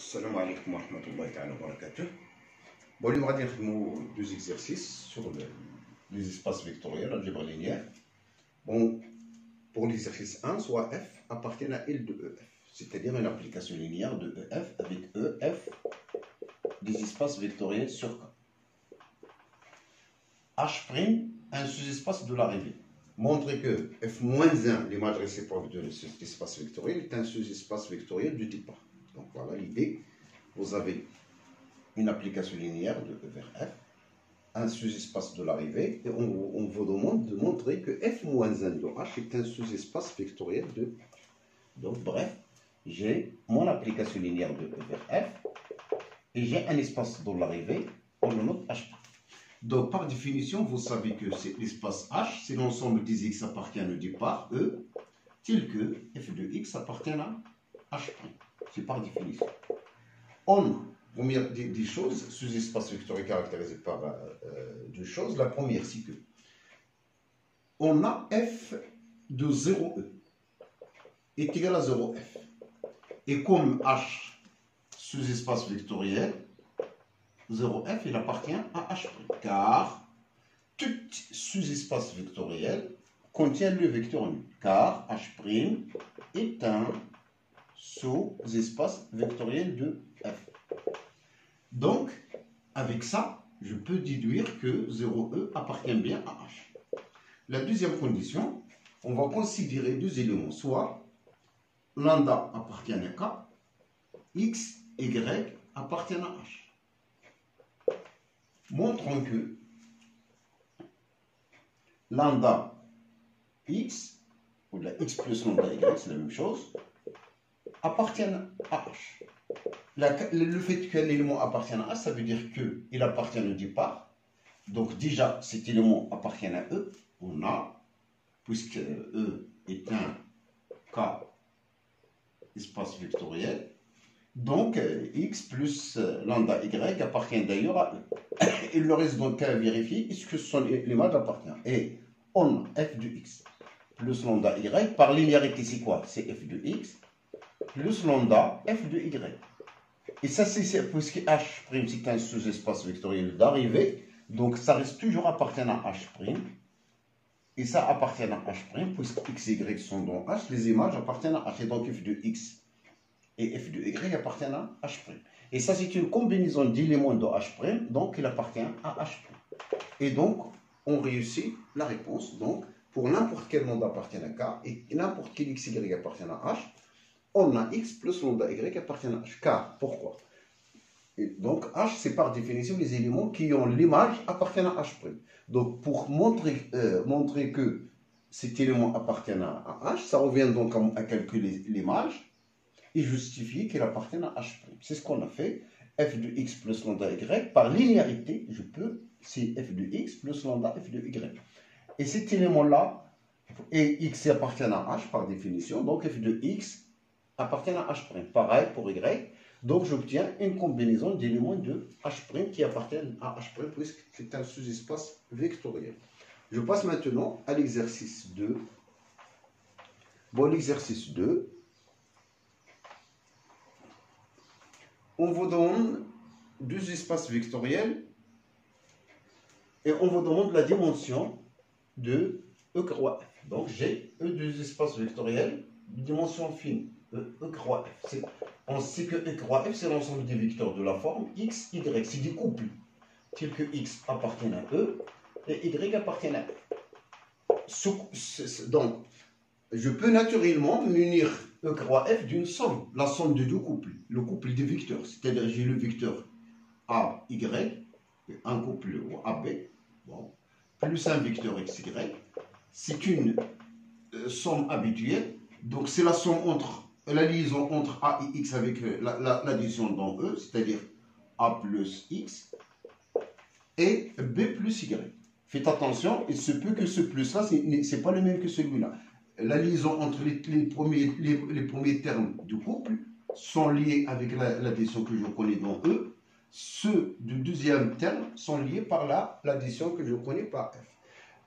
Salam alaikum wa rahmatullahi wa barakatuh. Bon, il va dire deux exercices sur les espaces vectoriels, l'algèbre linéaire. Bon, pour l'exercice 1, soit f appartient à L de EF, c'est-à-dire une application linéaire de EF avec EF des espaces vectoriels sur K. H', un sous-espace de l'arrivée. Montrer que f-1, l'image réciproque de cet espace vectoriel, est un sous-espace vectoriel du départ. Donc voilà l'idée. Vous avez une application linéaire de E vers F, un sous-espace de l'arrivée, et on vous demande de montrer que f-1 de H est un sous-espace vectoriel de F. Donc bref, j'ai mon application linéaire de E vers F, et j'ai un espace de l'arrivée, on le note H'. Donc par définition, vous savez que c'est l'espace H, c'est l'ensemble des X appartiennent au départ, E, tel que f de X appartient à H'. C'est par définition. Première des choses, sous-espace vectoriel caractérisé par deux choses. La première, c'est que on a f de 0e est égal à 0f. Et comme H, sous-espace vectoriel, 0f, il appartient à H', car tout sous-espace vectoriel contient le vecteur nu, car H' est un sous-espace vectoriel de F. Donc, avec ça, je peux déduire que 0e appartient bien à H. La deuxième condition, on va considérer deux éléments, soit lambda appartient à K, X, Y appartiennent à H. Montrons que lambda X, ou la X plus lambda Y, c'est la même chose, appartiennent à H. Le fait qu'un élément appartienne à H, ça veut dire qu'il appartient au départ. Donc déjà, cet élément appartient à E. On a, puisque E est un K espace vectoriel, donc X plus lambda Y appartient d'ailleurs à E. Il ne reste donc qu'à vérifier est-ce que l'image appartient. Et on a f de X plus lambda Y, par linéarité c'est quoi? C'est f de X plus lambda f de Y. Et ça, c'est puisque H' c'est un sous-espace vectoriel d'arrivée, donc ça reste toujours appartenant à H', et ça appartient à H', puisque X et Y sont dans H, les images appartiennent à H, et donc f de X et f de Y appartiennent à H'. Et ça, c'est une combinaison d'éléments de H', donc il appartient à H'. Et donc, on réussit la réponse. Donc, pour n'importe quel monde appartient à K, et n'importe quel X, Y appartient à H, on a X plus lambda Y appartient à H. Car, pourquoi? Et donc, H, c'est par définition les éléments qui ont l'image appartiennent à H'. Donc, pour montrer que cet élément appartient à H, ça revient donc à calculer l'image et justifier qu'il appartient à H'. C'est ce qu'on a fait. F de X plus lambda Y, par linéarité, je peux, c'est F de X plus lambda F de Y. Et cet élément-là, et X appartient à H par définition, donc F de X appartient à H'. Pareil pour Y. Donc j'obtiens une combinaison d'éléments de H' qui appartiennent à H', puisque c'est un sous-espace vectoriel. Je passe maintenant à l'exercice 2. Bon, l'exercice 2, on vous donne deux espaces vectoriels et on vous demande la dimension de E croix F. Donc j'ai deux espaces vectoriels de dimension fine. E croix F. On sait que E croix F, c'est l'ensemble des vecteurs de la forme X, Y. C'est des couples, tels que X appartient à E et Y appartient à F. Donc, je peux naturellement munir E croix F d'une somme, la somme de deux couples, le couple des vecteurs. C'est-à-dire j'ai le vecteur AY, et un couple AB, bon, plus un vecteur XY. C'est une somme habituelle. Donc, c'est la somme entre la liaison entre A et X avec l'addition dans E, c'est-à-dire A plus X et B plus Y. Faites attention, il se peut que ce plus-là, ce n'est pas le même que celui-là. La liaison entre les premiers termes du couple sont liés avec l'addition que je connais dans E. Ceux du deuxième terme sont liés par l'addition que je connais par F.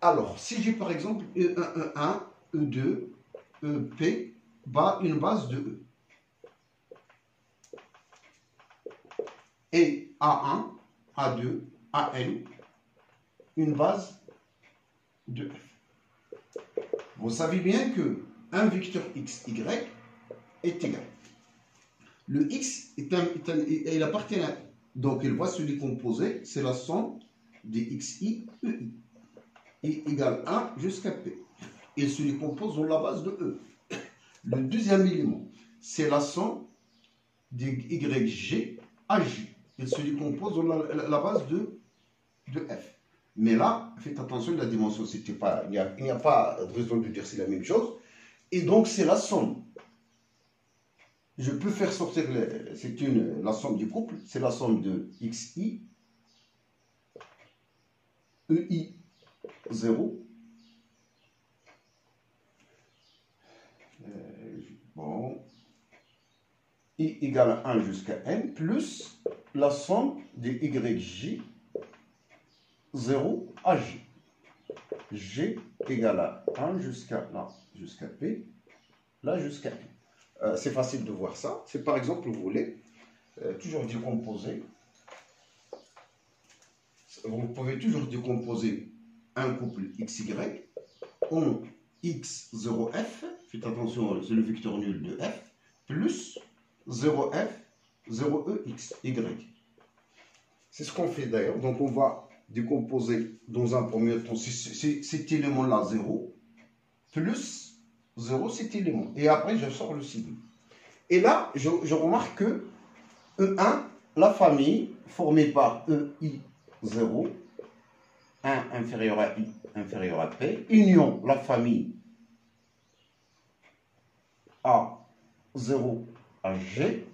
Alors, si j'ai par exemple E1, E2, EP, une base de E. et A1, A2, AN, une base de F. Vous savez bien que un vecteur XY est égal. Le X il appartient à... Donc, il va se décomposer, c'est la somme des XI, EI. I égale 1 jusqu'à P. Il se décompose dans la base de E. Le deuxième élément, c'est la somme des YG à J. Il se décompose dans la base de F. Mais là, faites attention, la dimension, c'était pas, il n'y a pas de raison de dire c'est la même chose. Et donc, c'est la somme. Je peux faire sortir, la somme du couple, c'est la somme de XI, EI 0, bon, I égale 1 jusqu'à N, plus la somme des YJ 0 à J. G égale à 1 jusqu'à là, jusqu'à P, là jusqu'à N. C'est facile de voir ça. C'est par exemple, vous voulez toujours décomposer. Vous pouvez toujours décomposer un couple XY en X0F, faites attention, c'est le vecteur nul de F, plus 0F, 0EX, Y. C'est ce qu'on fait d'ailleurs. Donc on va décomposer dans un premier temps cet élément-là, 0, plus 0, cet élément. Et après, je sors le signe. Et là, je remarque que E1, la famille formée par EI0, 1 inférieur à I inférieur à P, union la famille A0 à G,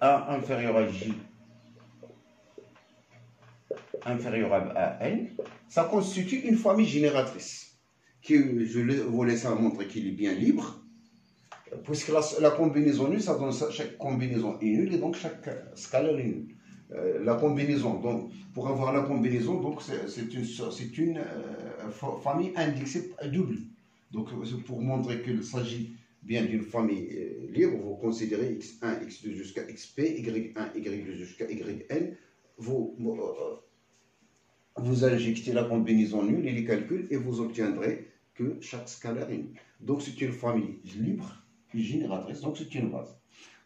1 inférieur à J inférieur à N, ça constitue une famille génératrice qui, je vous laisse montrer qu'il est bien libre, puisque la combinaison nulle, ça donne chaque combinaison est nulle et donc chaque scalaire est nul. La combinaison, donc pour avoir la combinaison, donc c'est une famille indexée double. Donc pour montrer qu'il s'agit bien d'une famille libre, vous considérez x1, x2 jusqu'à xp, y1, y2 jusqu'à yn, vous injectez la combinaison nulle et les calculs et vous obtiendrez que chaque scalaire est nul. Donc c'est une famille libre et génératrice, donc c'est une base.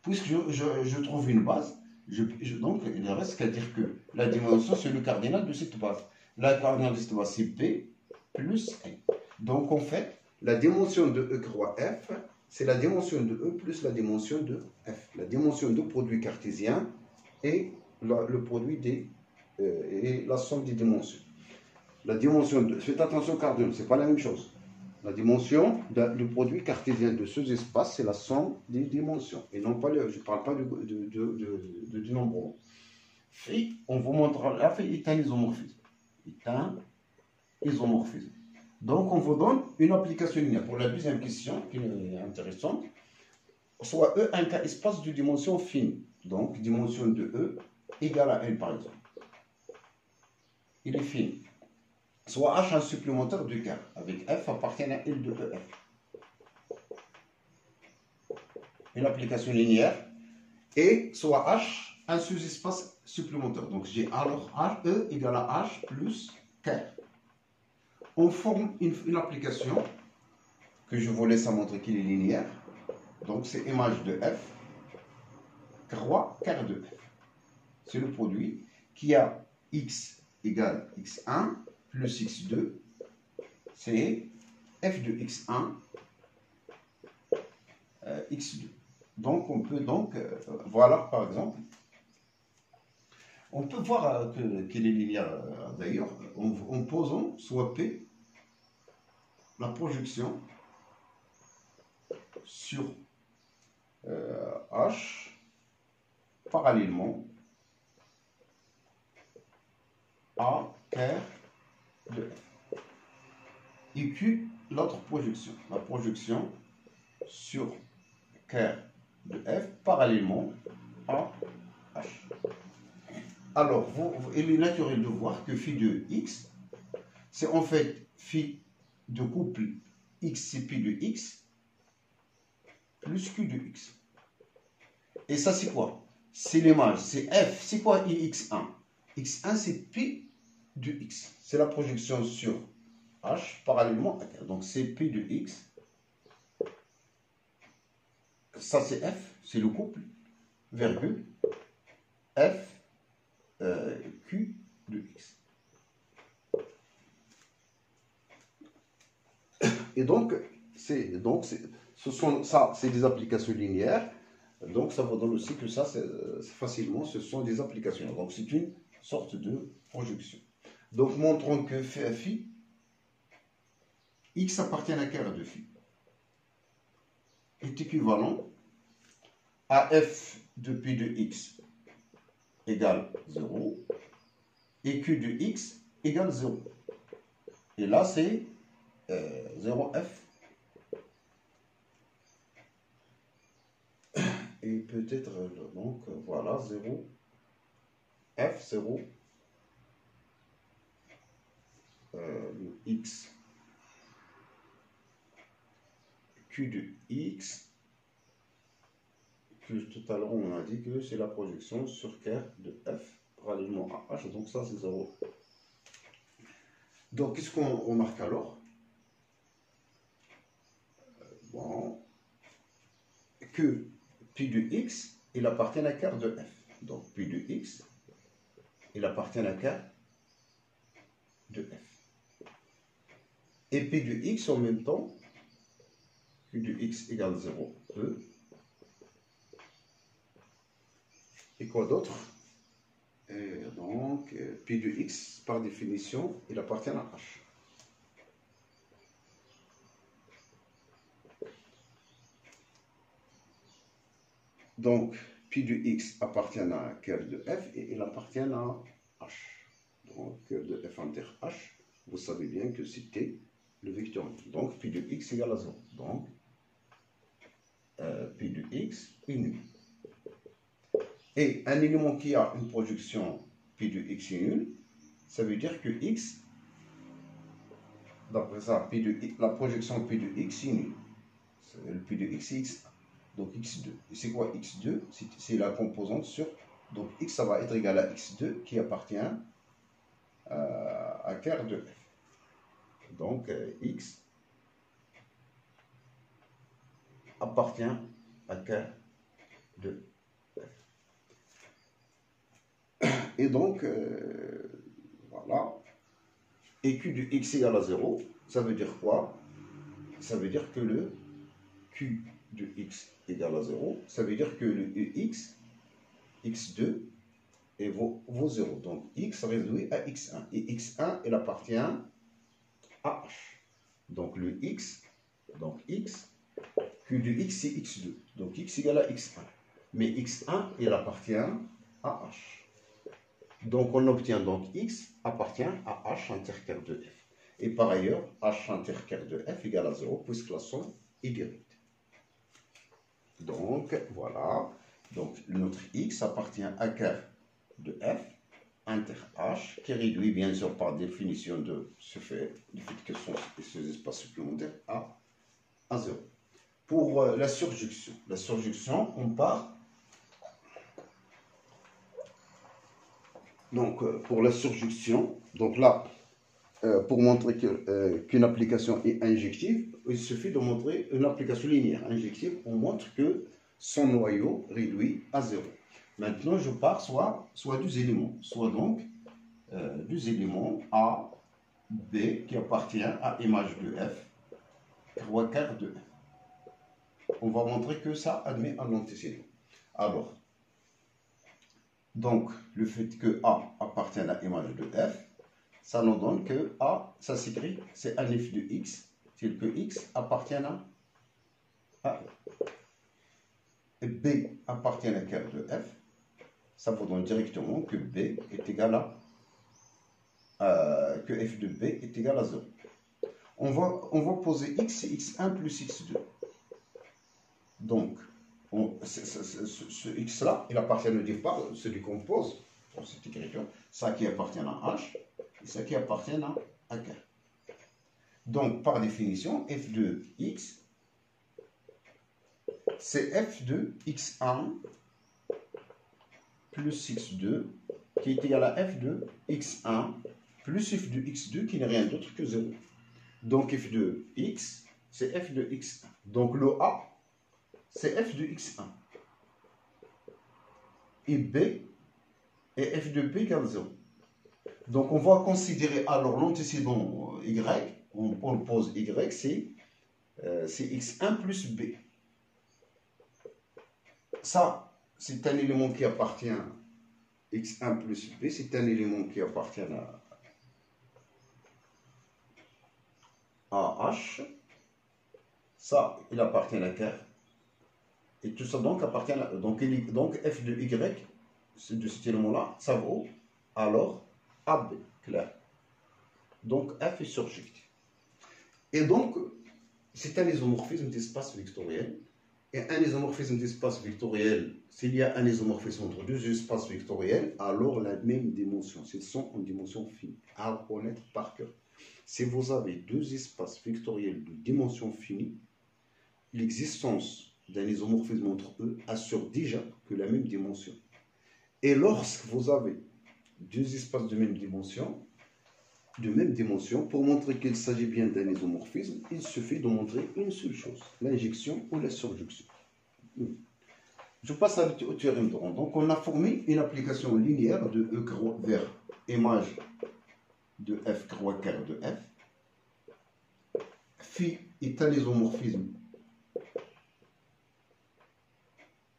Puisque je trouve une base, donc il ne reste qu'à dire que la dimension c'est le cardinal de cette base. La cardinal de cette base c'est P plus N. Donc en fait, la dimension de E croix F, c'est la dimension de E plus la dimension de F. La dimension de produit cartésien et le produit des et la somme des dimensions. La dimension de, faites attention cardinal, c'est pas la même chose. La dimension du produit cartésien de ce espace, c'est la somme des dimensions. Et non pas, je ne parle pas de dénombrement. Et on vous montre, là, c'est un isomorphisme. C'est un isomorphisme. Donc, on vous donne une application linéaire. Pour la deuxième question, qui est intéressante, soit E un cas espace de dimension fine. Donc, dimension de E égale à N, par exemple. Il est fini. Soit H un supplémentaire de K, avec F appartient à L de EF. Une application linéaire. Et soit H un sous-espace supplémentaire. Donc j'ai alors H, E égale à H plus K. On forme une application que je vous laisse à montrer qu'il est linéaire. Donc c'est image de F, croix quart de F. C'est le produit qui a X égale x1 plus x2, c'est f de x1 x2. Donc on peut donc, voilà par exemple, on peut voir qu'il est linéaire d'ailleurs en posant soit P, la projection sur H parallèlement A paire de F. Et Q, l'autre projection. La projection sur cœur de F parallèlement à H. Alors, il est naturel de voir que phi de X, c'est en fait phi de couple XCP de X plus Q de X. Et ça, c'est quoi? c'est l'image, c'est F. C'est quoi X1? X1, c'est Pi de X. C'est la projection sur H parallèlement à R. Donc, c'est Pi de X. Ça, c'est F, c'est le couple, virgule, F, Q de X. Et donc, c'est des applications linéaires. Donc, ça vous donne aussi que ça, facilement, ce sont des applications. Donc, c'est une sorte de projection. Donc, montrons que phi, x appartient à carré de phi, est équivalent à f de pi de x égale 0 et q de x égale 0. Et là, c'est 0f. Et peut-être, donc, voilà, 0, f, 0, x, q de x, que tout à l'heure on a dit que c'est la projection sur Ker de f parallèlement à h, donc ça c'est 0. Donc qu'est-ce qu'on remarque alors? Bon, que pi de x, il appartient à Ker de f. Donc pi de x, il appartient à Ker de f. Et pi de x en même temps, q de x égale 0, peut. Et quoi d'autre? Donc, pi de x, par définition, il appartient à h. Donc, pi de x appartient à cœur de f et il appartient à h. Donc, cœur de f inter h, vous savez bien que c'était le vecteur. Donc, pi de x égale à 0. Donc, pi de x est nul. Et un élément qui a une projection pi de x est nul, ça veut dire que x, d'après ça, la projection pi de x est nulle. Le pi de x est x1. Donc x2. Et c'est quoi x2? C'est la composante sur. Donc x, ça va être égal à x2 qui appartient à quart de f. Donc x appartient à quart de f. Et donc, voilà. Et q de x égale à 0, ça veut dire quoi? Ça veut dire que le q de x égale à 0, ça veut dire que le x, x2, et vaut 0. Donc x réduit à x1. Et x1, il appartient à h. Donc le x, donc x, q de x, c'est x2. Donc x égale à x1. Mais x1, il appartient à h. Donc on obtient donc x appartient à h interquart de f. Et par ailleurs, h interquart de f égale à 0, puisque la somme est directe. Donc voilà. Donc notre x appartient à quart de f inter h, qui réduit bien sûr par définition de ce fait, du fait que ces espaces supplémentaires à 0. Pour la surjection, on part. Donc pour la surjection, donc là, pour montrer qu'une application est injective, il suffit de montrer une application linéaire injective. On montre que son noyau réduit à 0. Maintenant, je pars soit deux éléments, soit donc deux éléments A, B qui appartient à image de F, 3 quarts de F. On va montrer que ça admet un antécédent. Alors, donc, le fait que A appartient à image de F, ça nous donne que A, ça s'écrit, c'est un f de x, tel que x appartient à A. Et B appartient à quart de F, ça vous donne directement que B est égal que f de B est égal à 0. On va poser x et x1 plus x2. Donc, ce x-là, il appartient ne départ, se décompose pour cette écriture, ça qui appartient à h et ça qui appartient à k. Donc, par définition, f de x, c'est f de x1 plus x2 qui est égal à f de x1 plus f de x2 qui n'est rien d'autre que 0. Donc f de x, c'est f de x1. Donc le A, c'est f de x1. Et B est f de b égale 0. Donc on va considérer alors l'antécédent y, on le pose y, c'est x1 plus b. Ça, c'est un élément qui appartient à x1 plus b, c'est un élément qui appartient à h. Ça, il appartient à k. Et tout ça donc appartient à... Donc f de y, de cet élément-là, ça vaut alors AB, clair. Donc f est surjectif. Et donc, c'est un isomorphisme d'espace vectoriel. Et un isomorphisme d'espace vectoriel, s'il y a un isomorphisme entre deux espaces vectoriels, alors la même dimension, ils sont en dimension finie, à connaître par cœur. Si vous avez deux espaces vectoriels de dimension finie, l'existence d'un isomorphisme entre eux assure déjà que la même dimension. Et lorsque vous avez deux espaces de même dimension, pour montrer qu'il s'agit bien d'un isomorphisme, il suffit de montrer une seule chose, l'injection ou la surjection. Je passe au théorème de Rond. Donc on a formé une application linéaire de E vers image de F croix carré de F. Phi est un isomorphisme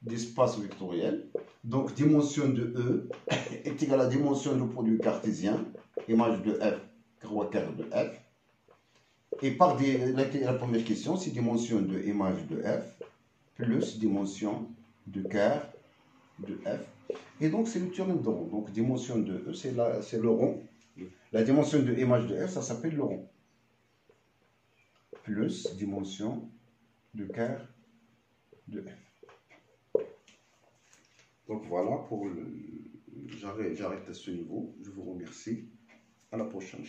d'espace vectoriel. Donc dimension de E est égale à la dimension du produit cartésien, image de F croix carré de F. Et par la première question, c'est dimension de image de F plus dimension de quart de F. Et donc c'est le théorème de Rond. Donc dimension de E, c'est le rond. La dimension de image de F, ça s'appelle le rond. Plus dimension de quart de F. Donc voilà, j'arrête à ce niveau. Je vous remercie. À la prochaine.